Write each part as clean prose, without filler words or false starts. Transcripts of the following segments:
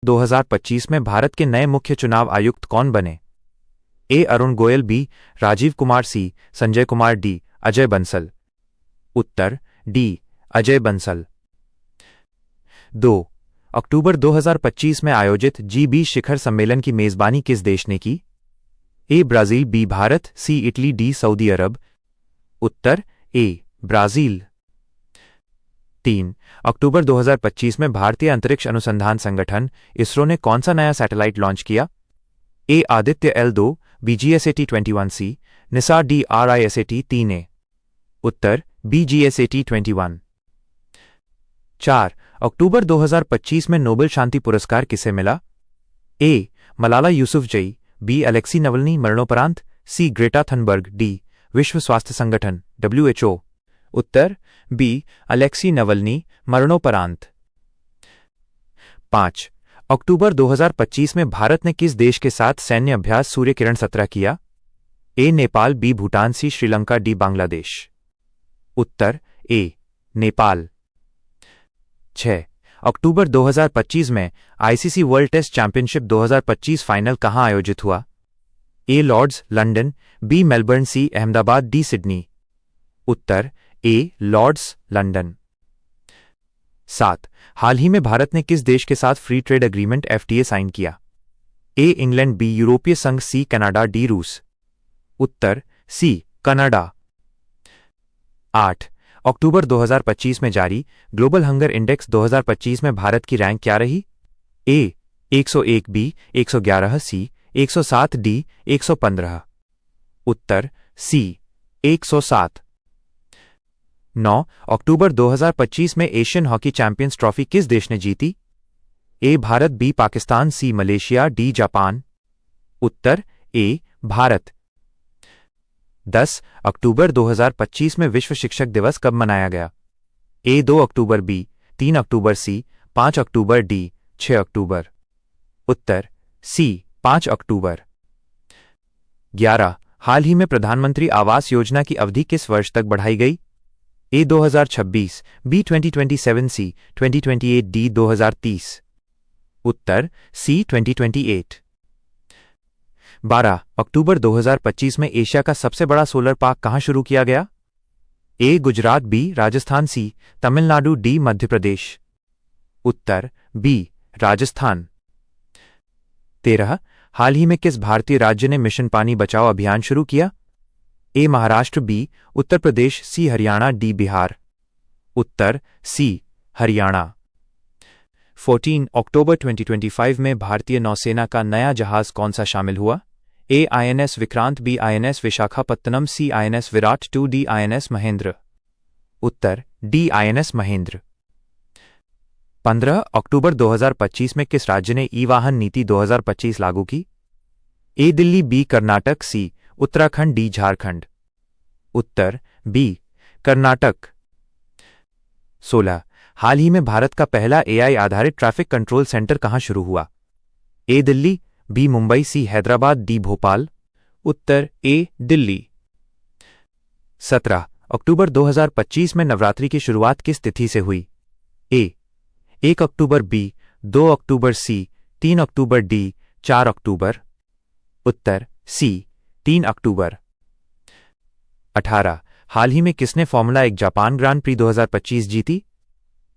2025 में भारत के नए मुख्य चुनाव आयुक्त कौन बने? ए. अरुण गोयल, बी. राजीव कुमार, सी. संजय कुमार, डी. अजय बंसल। उत्तर डी. अजय बंसल। 2 अक्टूबर 2025 में आयोजित G20 शिखर सम्मेलन की मेजबानी किस देश ने की? A. Brazil, B. Bharat, C. Italy, D. Saudi Arabia. उत्तर ए. ब्राजील। 3 अक्टूबर 2025 में भारतीय अंतरिक्ष अनुसंधान संगठन इसरो ने कौन सा नया सैटेलाइट लॉन्च किया? A. Aditya L2, B. GSAT-21C, NISAR, D. RISAT-3A। उत्तर बी. GSAT-21। 4 अक्टूबर 2025 में नोबेल शांति पुरस्कार किसे मिला? A. Malala Yousafzai, B. Alexei Navalny, मरणोपरांत, सी. Greta Thunberg, D. विश्व स्वास्थ्य संगठन WHO। उत्तर बी. अलेक्सी नवल्नी, मरणोपरांत। 5 अक्टूबर 2025 में भारत ने किस देश के साथ सैन्य अभ्यास सूर्य किरण 17 किया? A. Nepal, B. Bhutan, C. Sri Lanka, D. Bangladesh. उत्तर ए. नेपाल। 6 अक्टूबर 2025 में ICC world test championship 2025 final कहां आयोजित हुआ? A. Lord's, London, B. Melbourne, C. Ahmedabad, D. Sydney. उत्तर ए. Lord's, London. 7 हाल ही में भारत ने किस देश के साथ free trade agreement FTA sign किया? ए. England, B. यूरोपीय संघ, सी. Canada, D. रूस। उत्तर सी. कनाडा। 8 अक्टूबर 2025 में जारी ग्लोबल हंगर इंडेक्स 2025 में भारत की रैंक क्या रही? ए. 101, बी. 111, सी. 107, डी. 115। उत्तर सी. 107। 9 अक्टूबर 2025 में एशियन हॉकी चैंपियंस ट्रॉफी किस देश ने जीती? A. Bharat, B. Pakistan, C. Malaysia, D. Japan. उत्तर ए. भारत। 10 अक्टूबर 2025 में विश्व शिक्षक दिवस कब मनाया गया? ए. 2 अक्टूबर, बी. 3 अक्टूबर, सी. 5 अक्टूबर, डी. 6 अक्टूबर। उत्तर सी. 5 अक्टूबर। 11 हाल ही में प्रधानमंत्री आवास योजना की अवधि किस वर्ष तक बढ़ाई गई? ए. 2026, बी. 2027, सी. 2028, डी. 2030। उत्तर सी. 2028। 12 अक्टूबर 2025 में एशिया का सबसे बड़ा सोलर पार्क कहां शुरू किया गया? ए. गुजरात, बी. राजस्थान, सी. तमिलनाडु, डी. मध्य प्रदेश। उत्तर बी. राजस्थान। 13 हाल ही में किस भारतीय राज्य ने मिशन पानी बचाओ अभियान शुरू किया? ए. महाराष्ट्र, बी. उत्तर प्रदेश, सी. हरियाणा, डी. बिहार। उत्तर सी. हरियाणा। 14 अक्टूबर 2025 में भारतीय नौसेना का नया जहाज कौन सा शामिल हुआ? A. INS Vikrant, B. INS Visakhapatnam, C. INS Viraat, two. D. INS Mahendra. उत्तर डी. INS महेंद्र। 15 अक्टूबर 2025 में किस राज्य ने ई वाहन नीति 2025 लागू की? ए. दिल्ली, बी. कर्नाटक, सी. उत्तराखंड, डी. झारखंड। उत्तर बी. कर्नाटक। 16 हाल ही में भारत का पहला AI आधारित ट्रैफिक कंट्रोल सेंटर कहां शुरू हुआ? ए. दिल्ली, बी. मुंबई, सी. हैदराबाद, डी. भोपाल। उत्तर ए. दिल्ली। 17 अक्टूबर 2025 में नवरात्रि की शुरुआत किस तिथि से हुई? ए. 1 अक्टूबर, बी. 2 अक्टूबर, सी. 3 अक्टूबर, डी. 4 अक्टूबर। उत्तर सी. 3 अक्टूबर। 18 हाल ही में किसने फॉर्मूला 1 जापान ग्रांड प्री 2025 जीती?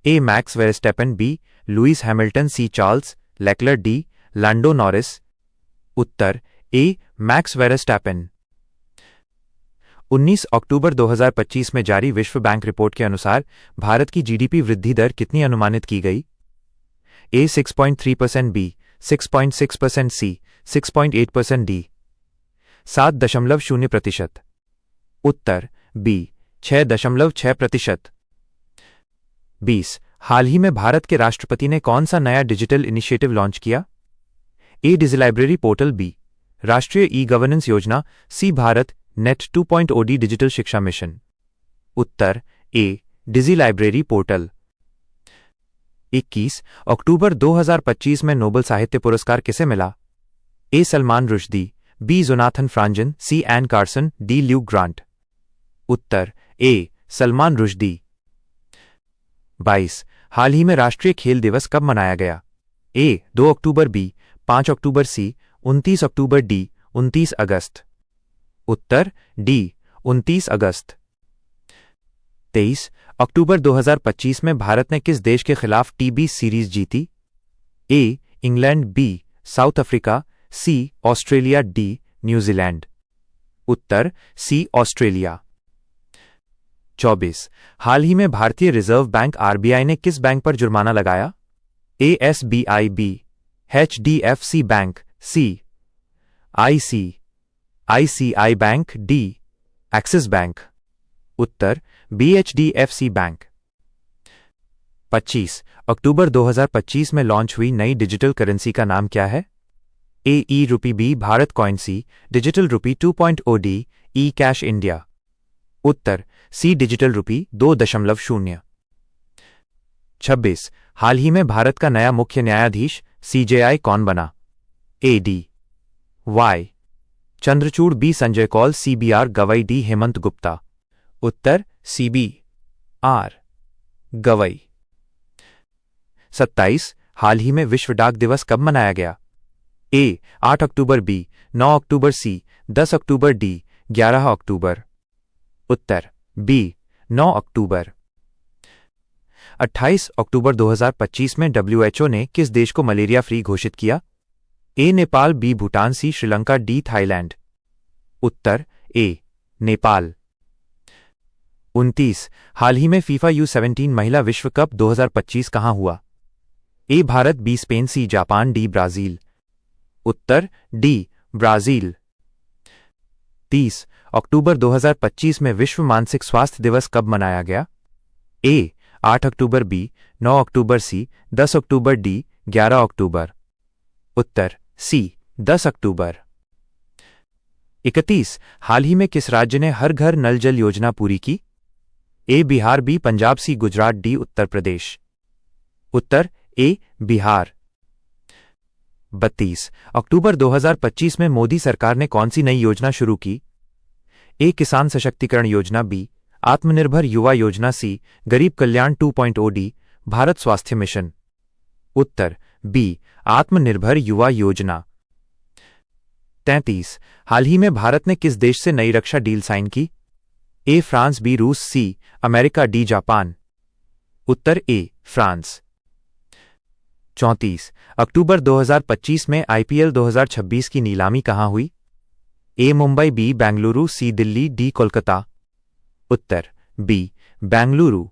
A. Max Verstappen, B. Lewis Hamilton, C. Charles Leclerc, D. Lando Norris. उत्तर ए. Max Verstappen. 19 अक्टूबर 2025 में जारी विश्व बैंक रिपोर्ट के अनुसार भारत की GDP वृद्धि दर कितनी अनुमानित की गई? ए. 6.3%, बी. 6.6%, सी. 6.8%, डी. 7.0%। उत्तर बी. 6.6%। 20 हाल ही में भारत के राष्ट्रपति ने कौन सा नया डिजिटल इनिशिएटिव लॉन्च किया? A. Digi library portal, B. राष्ट्रीय ई गवर्नेंस योजना, सी. भारत नेट 2.0 डिजिटल शिक्षा मिशन। उत्तर ए. Digi library portal. 21 अक्टूबर 2025 में नोबेल साहित्य पुरस्कार किसे मिला? A. Salman Rushdie, B. Jonathan Franzen, C. Anne Carson, D. Luke Grant. उत्तर ए. सलमान रुश्दी। 22 हाल ही में राष्ट्रीय खेल दिवस कब मनाया गया? ए 2 अक्टूबर, बी 5 अक्टूबर, सी 29 अक्टूबर, डी 29 अगस्त। उत्तर डी 29 अगस्त। 23 अक्टूबर 2025 में भारत ने किस देश के खिलाफ टी20 सीरीज जीती? A England, B South Africa, C Australia, D New Zealand. उत्तर सी ऑस्ट्रेलिया। 24 हाल ही में भारतीय रिजर्व बैंक आरबीआई ने किस बैंक पर जुर्माना लगाया? A SBI, B HDFC bank, C ICICI bank, D Axis bank. उत्तर बी एचडीएफसी बैंक। 25 अक्टूबर 2025 में लॉन्च हुई नई डिजिटल करेंसी का नाम क्या है? A e rupee, B Bharat coin, C digital rupee 2.0, D e cash India. उत्तर सी डिजिटल रुपी 2.0। 26 हाल ही में भारत का नया मुख्य न्यायाधीश सीजेआई कौन बना? A D Y Chandrachud, B Sanjay Kaul, C B R Gavai, D Hemant Gupta. उत्तर सी बी आर गवई। 27 हाल ही में विश्व डाक दिवस कब मनाया गया? ए 8 अक्टूबर, बी 9 अक्टूबर, सी 10 अक्टूबर, डी 11 अक्टूबर। उत्तर बी 9 अक्टूबर। 28 अक्टूबर 2025 में डब्ल्यूएचओ ने किस देश को मलेरिया फ्री घोषित किया? A Nepal, B Bhutan, C Sri Lanka, D Thailand. उत्तर ए नेपाल। 29 हाल ही में फीफा U17 महिला विश्व कप 2025 कहां हुआ? A Bharat, B Spain, C Japan, D Brazil. उत्तर डी ब्राजील। 30 अक्टूबर 2025 में विश्व मानसिक स्वास्थ्य दिवस कब मनाया गया? ए 8 अक्टूबर, बी 9 अक्टूबर, सी 10 अक्टूबर, डी 11 अक्टूबर। उत्तर सी 10 अक्टूबर। 31 हाल ही में किस राज्य ने हर घर नल जल योजना पूरी की? ए बिहार, बी पंजाब, सी गुजरात, डी उत्तर प्रदेश। उत्तर ए बिहार। 32 अक्टूबर 2025 में मोदी सरकार ने कौन सी नई योजना शुरू की? ए किसान सशक्तिकरण योजना, बी आत्मनिर्भर युवा योजना, सी गरीब कल्याण 2.0, डी भारत स्वास्थ्य मिशन। उत्तर बी आत्मनिर्भर युवा योजना। 33 हाल ही में भारत ने किस देश से नई रक्षा डील साइन की? ए फ्रांस, बी रूस, सी अमेरिका, डी जापान। उत्तर ए फ्रांस। 34 अक्टूबर 2025 में आईपीएल 2026 की नीलामी कहां हुई? A Mumbai, B Bengaluru, C Delhi, D Kolkata. उत्तर बी बेंगलुरु।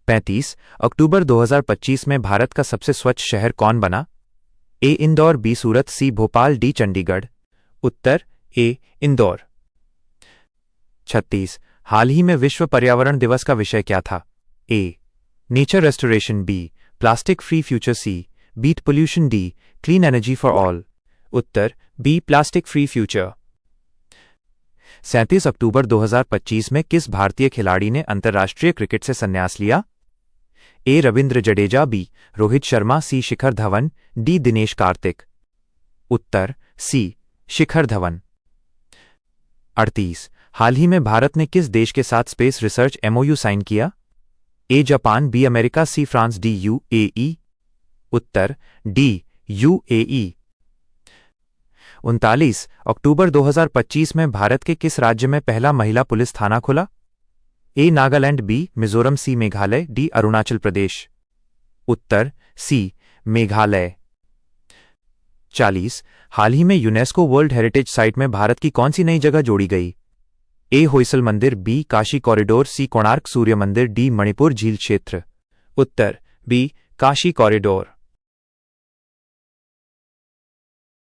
35 अक्टूबर 2025 में भारत का सबसे स्वच्छ शहर कौन बना? A Indore, B Surat, C Bhopal, D Chandigarh. उत्तर ए इंदौर। 36 हाल ही में विश्व पर्यावरण दिवस का विषय क्या था? ए nature restoration, B plastic free future, C beat pollution, D clean energy for all. उत्तर बी प्लास्टिक फ्री फ्यूचर। 37 अक्टूबर 2025 में किस भारतीय खिलाड़ी ने अंतर्राष्ट्रीय क्रिकेट से संन्यास लिया? ए रविंद्र जडेजा, बी रोहित शर्मा, सी शिखर धवन, डी दिनेश कार्तिक। उत्तर सी शिखर धवन। 38 हाल ही में भारत ने किस देश के साथ स्पेस रिसर्च एमओयू साइन किया? A Japan, B America, C France, D UAE. उत्तर डी यूएई। 39 अक्टूबर 2025 में भारत के किस राज्य में पहला महिला पुलिस थाना खुला? ए नागालैंड, बी मिजोरम, सी मेघालय, डी अरुणाचल प्रदेश। उत्तर सी मेघालय। 40 हाल ही में यूनेस्को वर्ल्ड हेरिटेज साइट में भारत की कौन सी नई जगह जोड़ी गई? ए होयसल मंदिर, बी काशी कॉरिडोर, सी कोणार्क सूर्य मंदिर, डी मणिपुर झील क्षेत्र। उत्तर बी काशी कॉरिडोर।